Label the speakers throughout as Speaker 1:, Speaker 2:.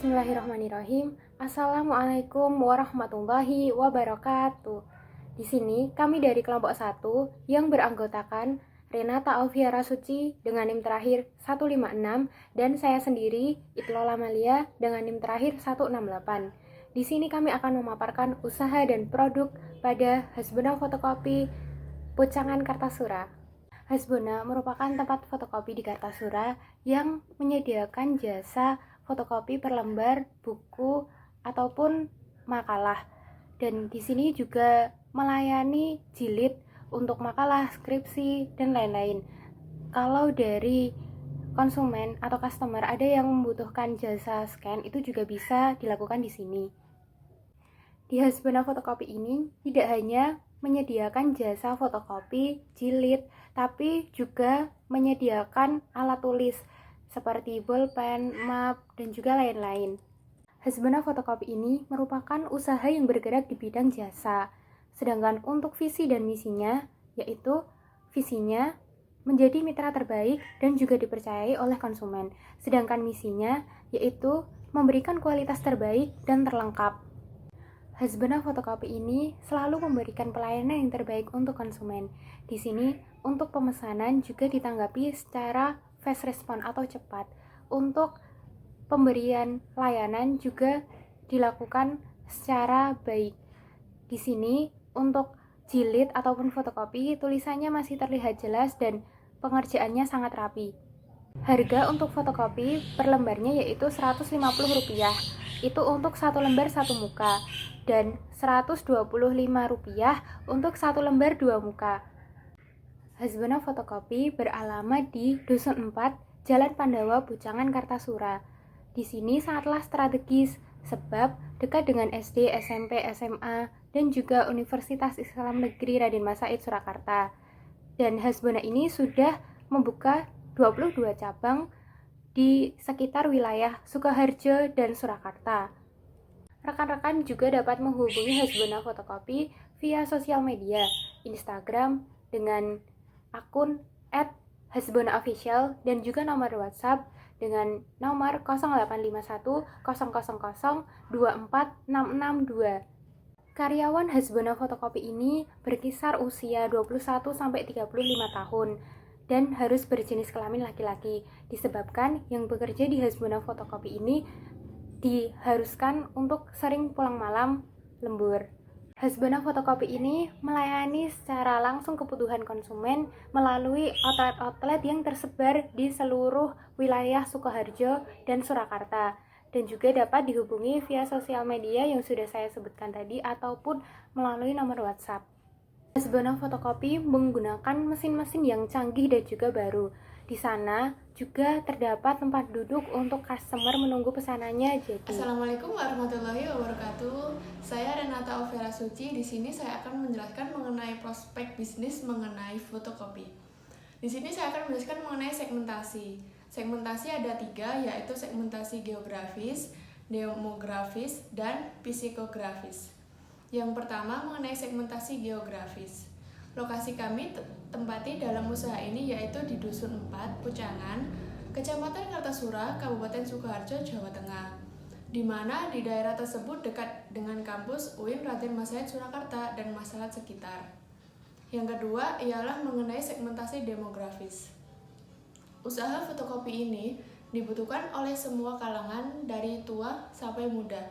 Speaker 1: Bismillahirrahmanirrahim. Assalamualaikum warahmatullahi wabarakatuh. Di sini kami dari kelompok 1 yang beranggotakan Renata Alfiara Suci dengan NIM terakhir 156 dan saya sendiri Itlola Malia dengan NIM terakhir 168. Di sini kami akan memaparkan usaha dan produk pada Hasbuna Fotokopi Pucangan Kartasura. Hasbuna merupakan tempat fotokopi di Kartasura yang menyediakan jasa fotokopi per lembar, buku, ataupun makalah. Dan di sini juga melayani jilid untuk makalah, skripsi, dan lain-lain. Kalau dari konsumen atau customer ada yang membutuhkan jasa scan, itu juga bisa dilakukan di sini. Di Hasbuna Fotokopi ini tidak hanya menyediakan jasa fotokopi, jilid, tapi juga menyediakan alat tulis seperti bolpen, map, dan juga lain-lain. Hasbuna Fotokopi ini merupakan usaha yang bergerak di bidang jasa. Sedangkan untuk visi dan misinya, yaitu visinya menjadi mitra terbaik dan juga dipercayai oleh konsumen. Sedangkan misinya yaitu memberikan kualitas terbaik dan terlengkap. Hasbuna Fotokopi ini selalu memberikan pelayanan yang terbaik untuk konsumen. Di sini, untuk pemesanan juga ditanggapi secara fast response atau cepat. Untuk pemberian layanan juga dilakukan secara baik. Di sini, untuk jilid ataupun fotokopi, tulisannya masih terlihat jelas dan pengerjaannya sangat rapi. Harga untuk fotokopi per lembarnya yaitu Rp150. Itu untuk satu lembar satu muka, dan Rp125 untuk satu lembar dua muka. Hasbuna Fotokopi beralamat di Dusun 4, Jalan Pandawa, Pucangan, Kartasura. Di sini sangatlah strategis sebab dekat dengan SD, SMP, SMA, dan juga Universitas Islam Negeri Raden Mas Said Surakarta. Dan Hasbuna ini sudah membuka 22 cabang di sekitar wilayah Sukoharjo dan Surakarta. Rekan-rekan juga dapat menghubungi Hasbuna Fotokopi via sosial media, Instagram dengan akun @hasbunaofficial dan juga nomor WhatsApp dengan nomor 0851 000 24662. Karyawan Hasbuna Fotokopi ini berkisar usia 21-35 tahun dan harus berjenis kelamin laki-laki, disebabkan yang bekerja di Hasbuna Fotokopi ini diharuskan untuk sering pulang malam lembur. Hasbuna Fotokopi ini melayani secara langsung kebutuhan konsumen melalui outlet-outlet yang tersebar di seluruh wilayah Sukoharjo dan Surakarta, dan juga dapat dihubungi via sosial media yang sudah saya sebutkan tadi ataupun melalui nomor WhatsApp. Hasbuna Fotokopi menggunakan mesin-mesin yang canggih dan juga baru. Di sana juga terdapat tempat duduk untuk customer menunggu pesanannya.
Speaker 2: Assalamualaikum warahmatullahi wabarakatuh. Saya Renata Alfiara Suci. Di sini saya akan menjelaskan mengenai prospek bisnis mengenai fotokopi. Di sini saya akan menjelaskan mengenai segmentasi. Segmentasi ada 3, yaitu segmentasi geografis, demografis, dan psikografis. Yang pertama mengenai segmentasi geografis. Lokasi kami tempati dalam usaha ini yaitu di Dusun 4, Pucangan, Kecamatan Kartasura, Kabupaten Sukoharjo, Jawa Tengah, di mana di daerah tersebut dekat dengan kampus UIN Raden Mas Said Surakarta dan masyarakat sekitar. Yang kedua ialah mengenai segmentasi demografis. Usaha fotokopi ini dibutuhkan oleh semua kalangan dari tua sampai muda.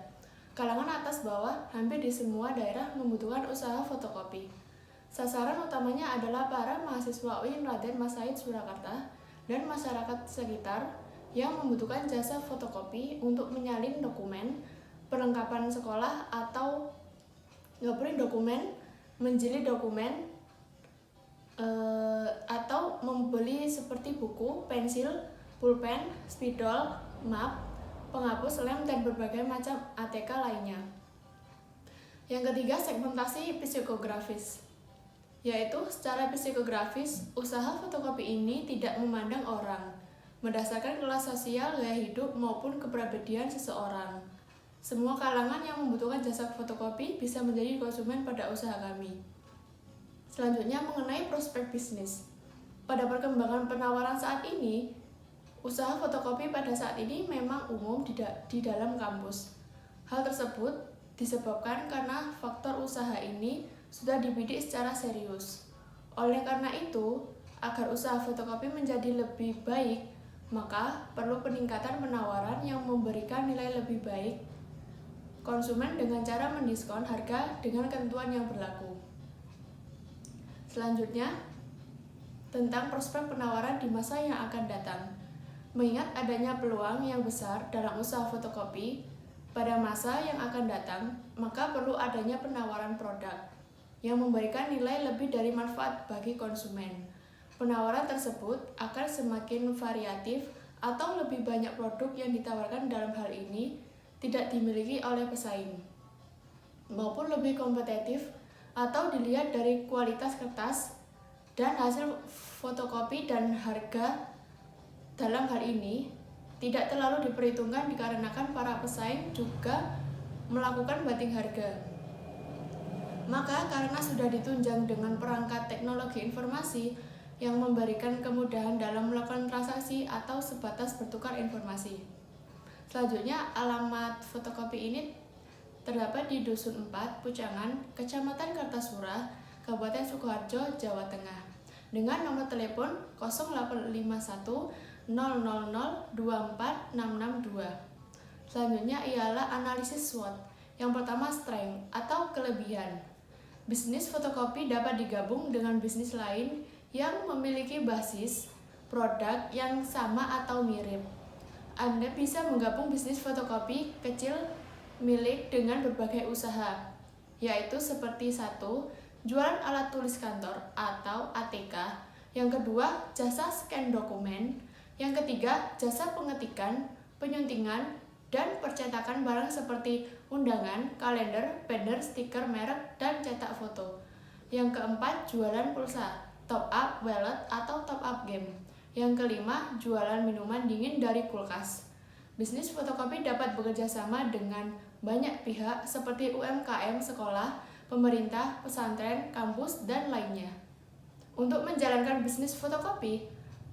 Speaker 2: Kalangan atas bawah hampir di semua daerah membutuhkan usaha fotokopi. Sasaran utamanya adalah para mahasiswa UIN Raden Mas Said Surakarta dan masyarakat sekitar yang membutuhkan jasa fotokopi untuk menyalin dokumen, perlengkapan sekolah atau ngeprint dokumen, menjilid dokumen, atau membeli seperti buku, pensil, pulpen, spidol, map, penghapus lem, dan berbagai macam ATK lainnya. Yang ketiga, segmentasi psikografis, yaitu secara psikografis, usaha fotokopi ini tidak memandang orang, berdasarkan kelas sosial, gaya hidup, maupun kepribadian seseorang. Semua kalangan yang membutuhkan jasa fotokopi bisa menjadi konsumen pada usaha kami. Selanjutnya mengenai prospek bisnis. Pada perkembangan penawaran saat ini, Usaha fotokopi pada saat ini memang umum di dalam kampus. Hal tersebut disebabkan karena faktor usaha ini sudah dibidik secara serius. Oleh karena itu, agar usaha fotokopi menjadi lebih baik, maka perlu peningkatan penawaran yang memberikan nilai lebih baik konsumen dengan cara mendiskon harga dengan ketentuan yang berlaku. Selanjutnya, tentang prospek penawaran di masa yang akan datang. Mengingat adanya peluang yang besar dalam usaha fotokopi pada masa yang akan datang, maka perlu adanya penawaran produk yang memberikan nilai lebih dari manfaat bagi konsumen. Penawaran tersebut akan semakin variatif atau lebih banyak produk yang ditawarkan dalam hal ini tidak dimiliki oleh pesaing, maupun lebih kompetitif atau dilihat dari kualitas kertas dan hasil fotokopi dan harga. Dalam hal ini, tidak terlalu diperhitungkan dikarenakan para pesaing juga melakukan banting harga. Maka karena sudah ditunjang dengan perangkat teknologi informasi yang memberikan kemudahan dalam melakukan transaksi atau sebatas bertukar informasi. Selanjutnya, alamat fotokopi ini terdapat di Dusun 4, Pucangan, Kecamatan Kartasura, Kabupaten Sukoharjo, Jawa Tengah, dengan nomor telepon 0851 000 24662. Selanjutnya ialah analisis SWOT. Yang pertama, strength atau kelebihan. Bisnis fotokopi dapat digabung dengan bisnis lain yang memiliki basis produk yang sama atau mirip. Anda bisa menggabung bisnis fotokopi kecil milik dengan berbagai usaha, yaitu seperti 1. Jualan alat tulis kantor atau ATK. Yang kedua, jasa scan dokumen. Yang ketiga, jasa pengetikan, penyuntingan, dan percetakan barang seperti undangan, kalender, banner, stiker merek, dan cetak foto. Yang keempat, jualan pulsa, top up wallet atau top up game. Yang kelima, jualan minuman dingin dari kulkas. Bisnis fotokopi dapat bekerja sama dengan banyak pihak seperti UMKM, sekolah, pemerintah, pesantren, kampus, dan lainnya. Untuk menjalankan bisnis fotokopi,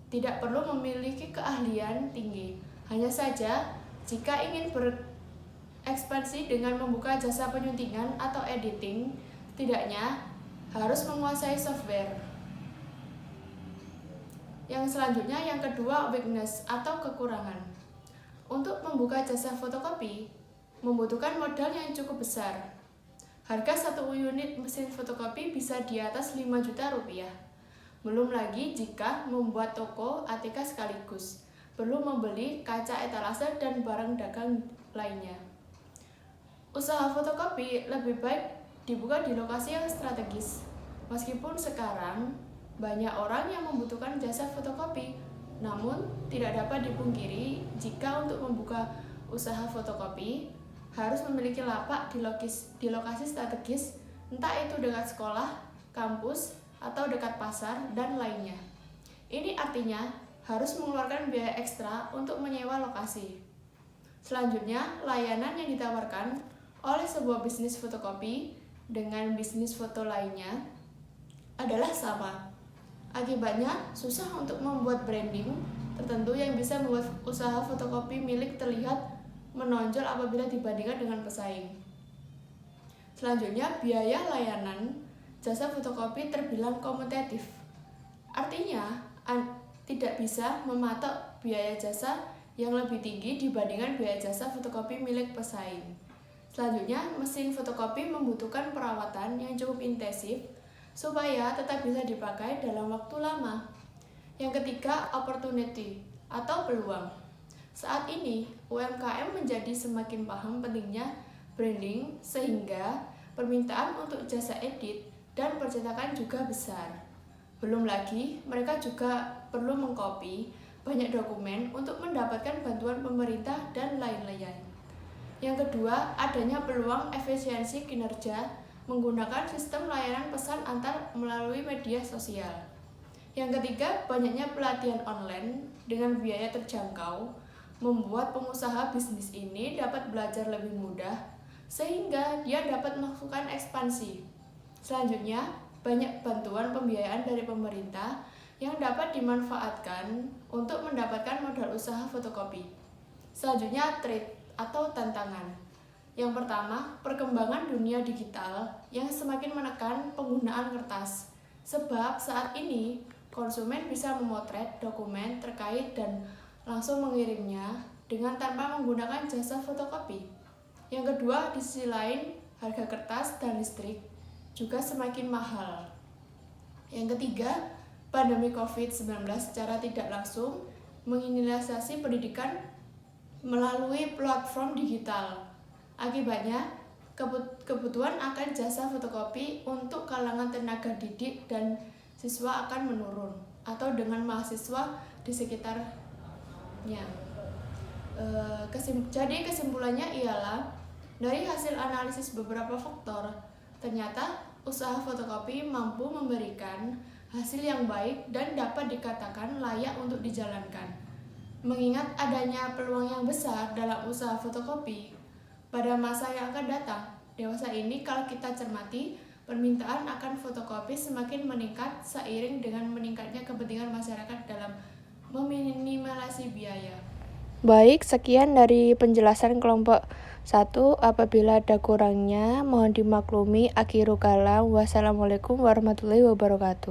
Speaker 2: tidak perlu memiliki keahlian tinggi. Hanya saja, jika ingin berekspansi dengan membuka jasa penyuntingan atau editing, setidaknya harus menguasai software. Yang selanjutnya, yang kedua, weakness atau kekurangan. Untuk membuka jasa fotokopi, membutuhkan modal yang cukup besar. Harga satu unit mesin fotokopi bisa di atas 5 juta rupiah. Belum lagi jika membuat toko ATK sekaligus, perlu membeli kaca etalase dan barang dagang lainnya. Usaha fotokopi lebih baik dibuka di lokasi yang strategis. Meskipun sekarang banyak orang yang membutuhkan jasa fotokopi, namun tidak dapat dipungkiri jika untuk membuka usaha fotokopi harus memiliki lapak di lokasi strategis, entah itu dekat sekolah, kampus, atau dekat pasar, dan lainnya. Ini artinya harus mengeluarkan biaya ekstra untuk menyewa lokasi. Selanjutnya, layanan yang ditawarkan oleh sebuah bisnis fotokopi dengan bisnis foto lainnya adalah sama. Akibatnya, susah untuk membuat branding tertentu yang bisa membuat usaha fotokopi milik terlihat menonjol apabila dibandingkan dengan pesaing. Selanjutnya, biaya layanan jasa fotokopi terbilang kompetitif. Artinya, tidak bisa mematok biaya jasa yang lebih tinggi dibandingkan biaya jasa fotokopi milik pesaing. Selanjutnya, mesin fotokopi membutuhkan perawatan yang cukup intensif supaya tetap bisa dipakai dalam waktu lama. Yang ketiga, opportunity atau peluang. Saat ini, UMKM menjadi semakin paham pentingnya branding sehingga permintaan untuk jasa edit dan percetakan juga besar. Belum lagi, mereka juga perlu mengkopi banyak dokumen untuk mendapatkan bantuan pemerintah dan lain-lain. Yang kedua, adanya peluang efisiensi kinerja menggunakan sistem layanan pesan antar melalui media sosial. Yang ketiga, banyaknya pelatihan online dengan biaya terjangkau membuat pengusaha bisnis ini dapat belajar lebih mudah sehingga dia dapat melakukan ekspansi. Selanjutnya, banyak bantuan pembiayaan dari pemerintah yang dapat dimanfaatkan untuk mendapatkan modal berusaha fotokopi. Selanjutnya, threat atau tantangan. Yang pertama, perkembangan dunia digital yang semakin menekan penggunaan kertas. Sebab saat ini, konsumen bisa memotret dokumen terkait dan langsung mengirimnya dengan tanpa menggunakan jasa fotokopi. Yang kedua, di sisi lain, harga kertas dan listrik juga semakin mahal. Yang ketiga, pandemi COVID-19 secara tidak langsung menginisiasi pendidikan melalui platform digital. Akibatnya, kebutuhan akan jasa fotokopi untuk kalangan tenaga didik dan siswa akan menurun, atau dengan mahasiswa di sekitarnya. Jadi kesimpulannya ialah, dari hasil analisis beberapa faktor, ternyata usaha fotokopi mampu memberikan hasil yang baik dan dapat dikatakan layak untuk dijalankan. Mengingat adanya peluang yang besar dalam usaha fotokopi pada masa yang akan datang, dewasa ini kalau kita cermati, permintaan akan fotokopi semakin meningkat seiring dengan meningkatnya kepentingan masyarakat dalam meminimalisasi biaya.
Speaker 3: Baik, sekian dari penjelasan kelompok 1. Apabila ada kurangnya, mohon dimaklumi. Akhiru kalam. Wassalamualaikum warahmatullahi wabarakatuh.